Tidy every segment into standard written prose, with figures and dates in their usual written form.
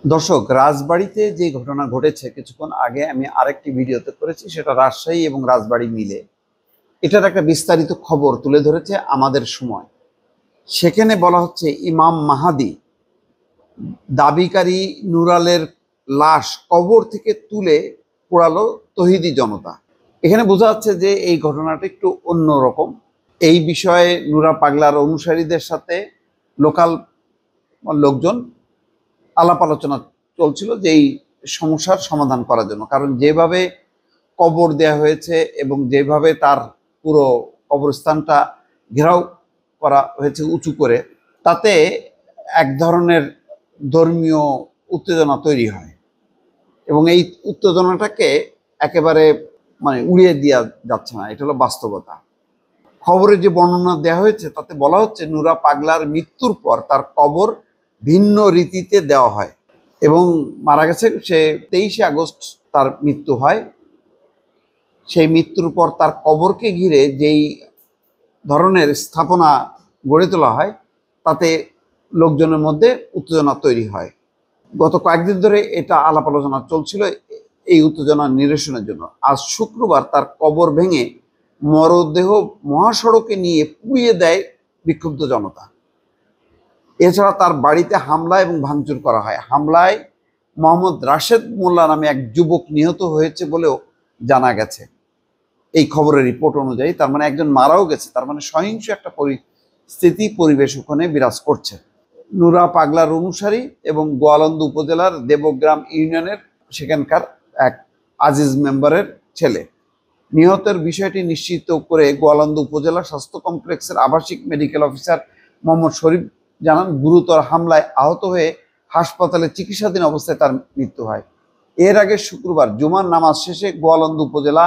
দর্শক, রাজবাড়িতে যে ঘটনা ঘটেছে কিছুক্ষণ আগে আমি আরেকটি ভিডিওতে করেছি, সেটা রাজশাহী এবং রাজবাড়ি মিলে এটার একটা বিস্তারিত খবর তুলে ধরেছে আমাদের সময়। সেখানে বলা হচ্ছে ইমাম মাহাদি দাবিকারী নুরালের লাশ কবর থেকে তুলে পোড়ালো তৌহিদি জনতা। এখানে বোঝা যাচ্ছে যে এই ঘটনাটা একটু অন্যরকম। এই বিষয়ে নুরা পাগলার অনুসারীদের সাথে লোকাল লোকজন আলাপ আলোচনা চলছিল যে এই সমস্যার সমাধান করার জন্য। কারণ যেভাবে কবর দেয়া হয়েছে এবং যেভাবে তার পুরো কবরস্থানটা ঘেরাও করা হয়েছে উঁচু করে, তাতে এক ধরনের ধর্মীয় উত্তেজনা তৈরি হয় এবং এই উত্তেজনাটাকে একেবারে উড়িয়ে দেওয়া যাচ্ছে না। এটা হলো বাস্তবতা। খবরে যে বর্ণনা দেওয়া হয়েছে তাতে বলা হচ্ছে নুরা পাগলার মৃত্যুর পর তার কবর ভিন্ন রীতিতে দেওয়া হয় এবং মারা গেছে। সে 23শে আগস্ট তার মৃত্যু হয়। সেই মৃত্যুর পর তার কবরকে ঘিরে যেই ধরনের স্থাপনা গড়ে তোলা হয় তাতে লোকজনের মধ্যে উত্তেজনা তৈরি হয়। গত কয়েকদিন ধরে এটা আলাপ আলোচনা চলছিল এই উত্তেজনা নিরসনের জন্য। আজ শুক্রবার তার কবর ভেঙে মরদেহ মহাসড়কে নিয়ে পুড়িয়ে দেয় বিক্ষুব্ধ জনতা। এছাড়া তার বাড়িতে হামলা এবং ভাঙচুর করা হয়। হামলায় মোহাম্মদ রাশেদ মোল্লা নামে এক যুবক নিহত হয়েছে বলেও জানা গেছে এই খবরের রিপোর্ট অনুযায়ী। তার মানে একজন মারাও গেছে। তার মানে সহিংস একটা পরিস্থিতি পরিবেশ ওখানে বিরাজ করছে। নুরা পাগলার অনুসারী এবং গোয়ালন্দ উপজেলার দেবগ্রাম ইউনিয়নের সেখানকার এক আজিজ মেম্বারের ছেলে। নিহতের বিষয়টি নিশ্চিত করে গোয়ালন্দ উপজেলা স্বাস্থ্য কমপ্লেক্সের আবাসিক মেডিকেল অফিসার মোহাম্মদ শরীফ জানান, গুরুতর হামলায় আহত হয়ে হাসপাতালে চিকিৎসাধীন অবস্থায় তার মৃত্যু হয়। এর আগে শুক্রবার জুমার নামাজ শেষে গোয়ালন্দ উপজেলা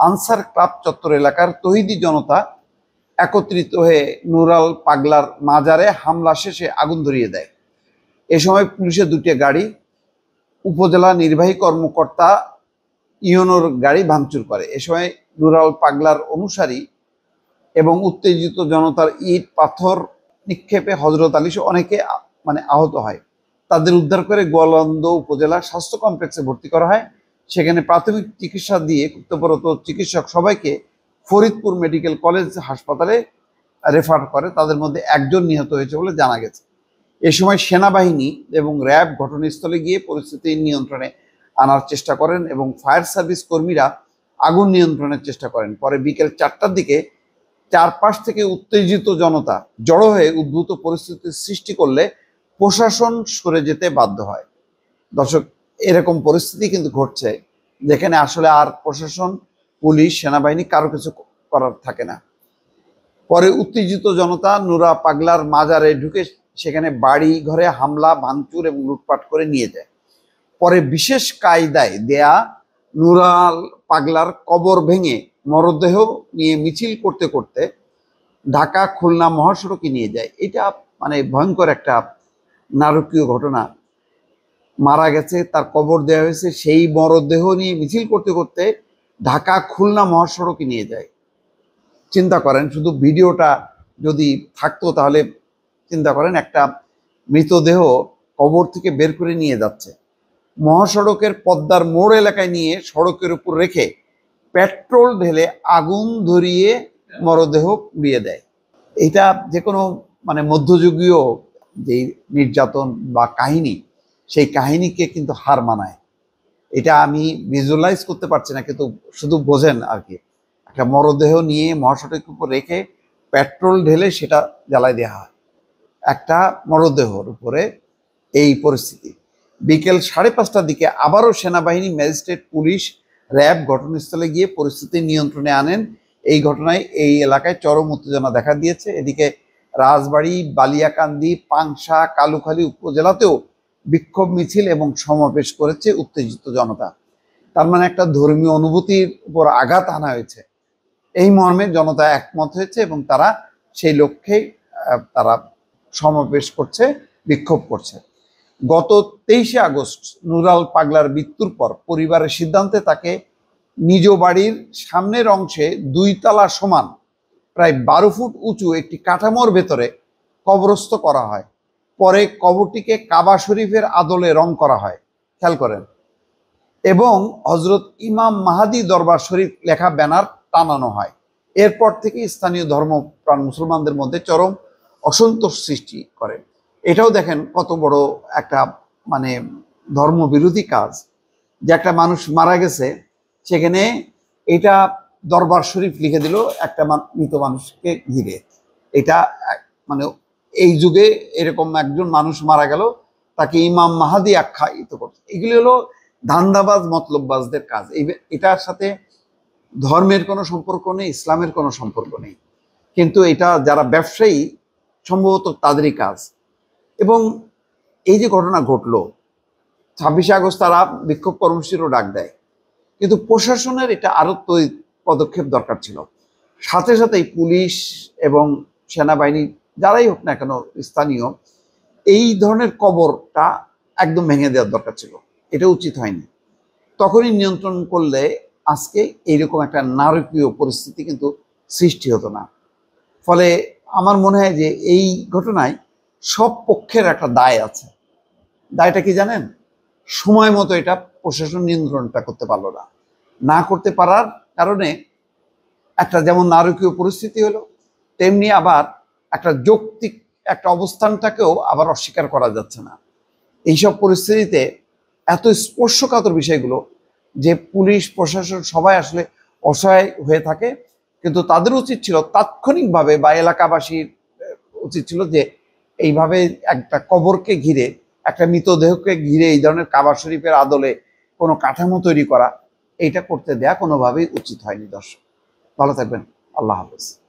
আনসার ক্লাব চত্বর এলাকার তৌহিদি জনতা একত্রিত হয়ে নুরাল পাগলার মাজারে হামলা শেষে আগুন ধরিয়ে দেয়। এ সময় পুলিশের দুটি গাড়ি, উপজেলা নির্বাহী কর্মকর্তা ইউনোর গাড়ি ভাঙচুর করে। এ সময় নুরাল পাগলার অনুসারী এবং উত্তেজিত জনতার ইট পাথর নিক্ষেপে হজরত আলী অনেকে আহত হয়। তাদের উদ্ধার করে গোয়ালন্দ উপজেলা স্বাস্থ্য কমপ্লেক্সে ভর্তি করা হয়। সেখানে প্রাথমিক চিকিৎসা দিয়ে কর্তব্যরত চিকিৎসক সবাইকে ফরিদপুর মেডিকেল কলেজ হাসপাতালে রেফার করে। তাদের মধ্যে একজন নিহত হয়েছে বলে জানা গেছে। এ সময় সেনাবাহিনী এবং র্যাব ঘটনাস্থলে গিয়ে পরিস্থিতি নিয়ন্ত্রণে আনার চেষ্টা করেন এবং ফায়ার সার্ভিস কর্মীরা আগুন নিয়ন্ত্রণের চেষ্টা করেন। পরে বিকেল 4টার দিকে চারপাশ থেকে উত্তেজিত জনতা জড়ো হয়ে উদ্ভূত পরিস্থিতির সৃষ্টি করলে প্রশাসন সরে যেতে বাধ্য হয়। দর্শক, এরকম পরিস্থিতি কিন্তু ঘটছে যেখানে আসলে আর প্রশাসন, পুলিশ, সেনাবাহিনী কারো কিছু করার থাকে না। পরে উত্তেজিত জনতা নুরা পাগলার মাজারে ঢুকে সেখানে বাড়ি ঘরে হামলা, ভাঙচুর এবং লুটপাট করে নিয়ে যায়। পরে বিশেষ কায়দায় দেয়া নুরাল পাগলার কবর ভেঙে মরদেহ নিয়ে মিছিল করতে করতে ঢাকা খুলনা মহাসড়কে নিয়ে যায়। এটা ভয়ঙ্কর একটা নারকীয় ঘটনা। মারা গেছে, তার কবর দেওয়া হয়েছে, সেই মরদেহ নিয়ে মিছিল করতে করতে ঢাকা খুলনা মহাসড়কে নিয়ে যায়। চিন্তা করেন, শুধু ভিডিওটা যদি থাকতো তাহলে চিন্তা করেন, একটা মৃতদেহ কবর থেকে বের করে নিয়ে যাচ্ছে, মহাসড়কের পদ্মার মোড় এলাকায় নিয়ে সড়কের উপর রেখে পেট্রোল ঢেলে আগুন ধরিয়ে মরদেহ পুড়িয়ে দেয়। এটা যে কোনো মধ্যযুগীয় যে নির্যাতন বা কাহিনী, সেই কাহিনীকে কিন্তু হার মানায়। এটা আমি ভিজুয়ালাইজ করতে পারছি না, কিন্তু শুধু বোঝেন আর কি। একটা মরদেহ নিয়ে মহাসড়কের উপর রেখে পেট্রোল ঢেলে সেটা জ্বালায় দেওয়া হয়, একটা মরদেহর উপরে এই পরিস্থিতি। বিকেল 5:30টার দিকে আবারও সেনাবাহিনী, ম্যাজিস্ট্রেট, পুলিশ, র্যাব ঘটনাস্থলে গিয়ে পরিস্থিতি নিয়ন্ত্রণে আনেন। এই ঘটনায় এই এলাকায় চরম উত্তেজনা দেখা দিয়েছে। এদিকে রাজবাড়ী, বালিয়াকান্দি, পাংশা, কালুখালী উপজেলাতেও বিক্ষোভ মিছিল এবং সমাবেশ করেছে উত্তেজিত জনতা। তার মানে একটা ধর্মীয় অনুভূতির উপর আঘাত আনা হয়েছে, এই মর্মে জনতা একমত হয়েছে এবং তারা সেই লক্ষ্যেই তারা সমাবেশ করছে, বিক্ষোভ করছে। গত 23শে আগস্ট নুরাল পাগলার মৃত্যুর পর পরিবারের সিদ্ধান্তে তাকে নিজ বাড়ির সামনের অংশে 2 তলা সমান প্রায় 12 ফুট উঁচু একটি কাঠামোর ভেতরে কবরস্থ করা হয়। পরে কবরটিকে কাবা শরীফের আদলে রং করা হয়, খেয়াল করেন, এবং হজরত ইমাম মাহাদি দরবার শরীফ লেখা ব্যানার টানানো হয়। এরপর থেকে স্থানীয় ধর্মপ্রাণ মুসলমানদের মধ্যে চরম অসন্তোষ সৃষ্টি করে। এটাও দেখেন কত বড় একটা মানে ধর্মবিরোধী কাজ, যে একটা মানুষ মারা গেছে, সেখানে এটা দরবার শরীফ লিখে দিল একটা মৃত মানুষকে ঘিরে। এটা মানে এই যুগে এরকম একজন মানুষ মারা গেল, তাকে ইমাম মাহাদি আখ্যায়িত করছে। এগুলি হলো ধান্দাবাজ মতলববাজদের কাজ। এটার সাথে ধর্মের কোনো সম্পর্ক নেই, ইসলামের কোনো সম্পর্ক নেই, কিন্তু এটা যারা ব্যবসায়ী সম্ভবত তাদেরই কাজ। এবং এই যে ঘটনা ঘটলো, 26শে আগস্ট তারা বিক্ষোভ কর্মসূচিরও ডাক দেয়, কিন্তু প্রশাসনের এটা আরও পদক্ষেপ দরকার ছিল। সাথে সাথেই পুলিশ এবং সেনাবাহিনী যারাই হোক না কেন স্থানীয়, এই ধরনের কবরটা একদম ভেঙে দেওয়ার দরকার ছিল, এটা উচিত হয়নি। তখনই নিয়ন্ত্রণ করলে আজকে এইরকম একটা নারকীয় পরিস্থিতি কিন্তু সৃষ্টি হতো না। ফলে আমার মনে হয় যে এই ঘটনায় সব পক্ষের একটা দায় আছে। দায়টা কি জানেন? সময় মতো এটা প্রশাসন নিয়ন্ত্রণটা করতে পারলো না। না করতে পারার কারণে একটা যেমন নারকীয় পরিস্থিতি হলো, তেমনি আবার একটা যৌক্তিক একটা অবস্থানটাকেও আবার অস্বীকার করা যাচ্ছে না। এইসব পরিস্থিতিতে এত স্পর্শকাতর বিষয়গুলো, যে পুলিশ প্রশাসন সবাই আসলে অসহায় হয়ে থাকে, কিন্তু তাদের উচিত ছিল তাৎক্ষণিকভাবে, বা এলাকাবাসীর উচিত ছিল যে এইভাবে একটা কবরকে ঘিরে, একটা মৃতদেহকে ঘিরে এই ধরনের কাবা শরীফের আদলে কোনো কাঠামো তৈরি করা, এইটা করতে দেয়া কোনোভাবেই উচিত হয়নি। দর্শক ভালো থাকবেন, আল্লাহ হাফেজ।